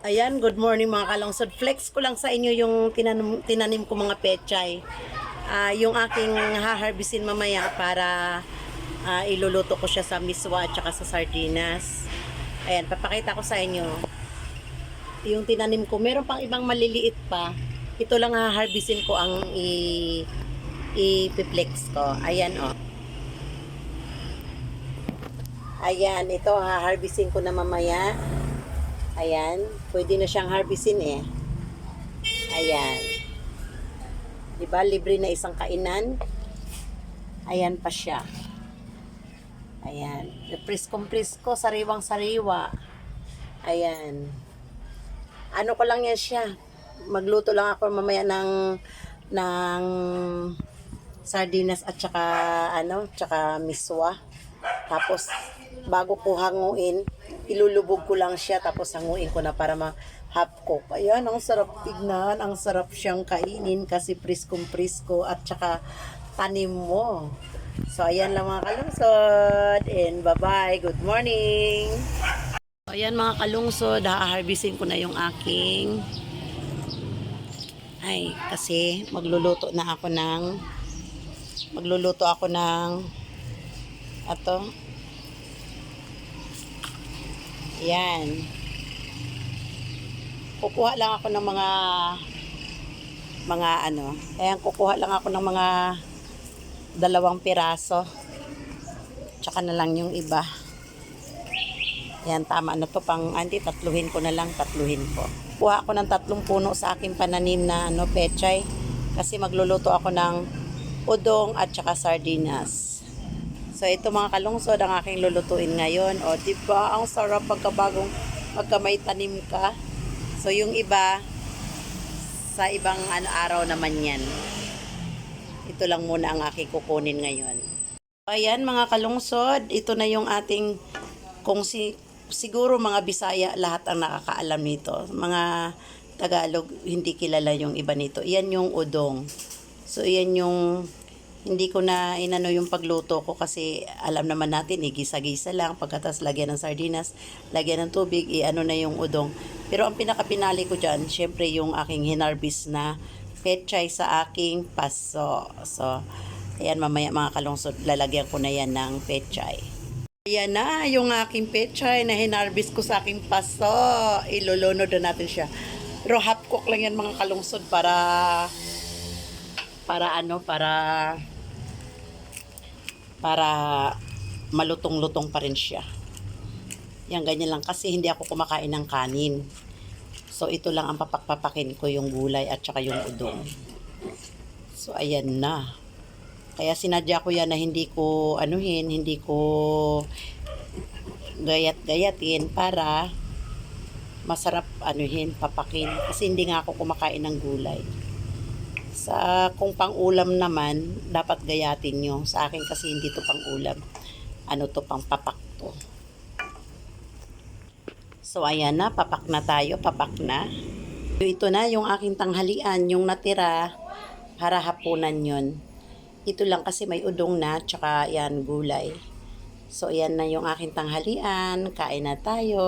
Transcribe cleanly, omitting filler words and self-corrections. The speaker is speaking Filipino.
Ayan, good morning mga kalongsod. Flex ko lang sa inyo yung tinanim ko mga pechay. Yung aking haharbisin mamaya para iluluto ko siya sa miswa at saka sa sardinas. Ayan, papakita ko sa inyo. Yung tinanim ko, meron pang ibang maliliit pa. Ito lang haharbisin ko ang i-flex ko. Ayan, oh. Ayan, ito haharbisin ko na mamaya. Ayan, pwede na siyang harbisin eh. Ayan. Diba, libre na isang kainan. Ayan pa siya. Ayan. Priskong-prisko, sariwang-sariwa. Ayan. Ano ko lang yan siya. Magluto lang ako mamaya ng sardinas at saka tsaka miswa. Tapos bago ko hanguin, ilulubog ko lang siya tapos hanguin ko na para ma-half cook. Ayan, ang sarap tignan, ang sarap siyang kainin kasi priskong-prisko at saka tanim mo. So ayan lang mga kalungsod and bye-bye, good morning. Ayan mga kalungsod, haharbisin ko na yung aking kasi magluluto ako ng yan. Kukuha lang ako ng kukuha lang ako ng mga 2 piraso. Tsaka na lang yung iba. Yan, tama na to tatluhin ko. Kuha ako ng 3 puno sa aking pananim na pechay. Kasi magluluto ako ng udong at tsaka sardinas. So ito mga kalungsod ang aking lulutuin ngayon. O diba ang sarap pagka may tanim ka. So yung iba sa ibang araw naman yan. Ito lang muna ang aking kukunin ngayon. Ayan mga kalungsod, ito na yung ating siguro mga Bisaya lahat ang nakakaalam nito. Mga Tagalog hindi kilala yung iba nito. Iyan yung udong. So iyan yung hindi ko na inano yung pagluto ko kasi alam naman natin, gisa-gisa lang. Pagkatas lagyan ng sardinas, lagyan ng tubig, na yung udong. Pero ang pinakapinali ko dyan, syempre yung aking hinarbis na pechay sa aking paso. So, ayan mamaya mga kalungsod, lalagyan ko na yan ng pechay. Ayan na yung aking pechay na hinarbis ko sa aking paso. Ilulunod na natin siya. Pero half cook lang yan mga kalungsod para malutong-lutong pa rin siya. Yan, ganyan lang kasi hindi ako kumakain ng kanin. So ito lang ang papakin ko, yung gulay at saka yung udong. So ayan na. Kaya sinadya ko yan na hindi ko gayat-gayatin para masarap papakin. Kasi hindi nga ako kumakain ng gulay. Kung pang-ulam naman, dapat gayatin nyo. Sa akin kasi hindi to pang-ulam. Pang papak to. So, ayan na. Papak na tayo. Papak na. Ito na yung aking tanghalian. Yung natira, para hapunan yun. Ito lang kasi may udong na, tsaka yan, gulay. So, ayan na yung aking tanghalian. Kain na tayo.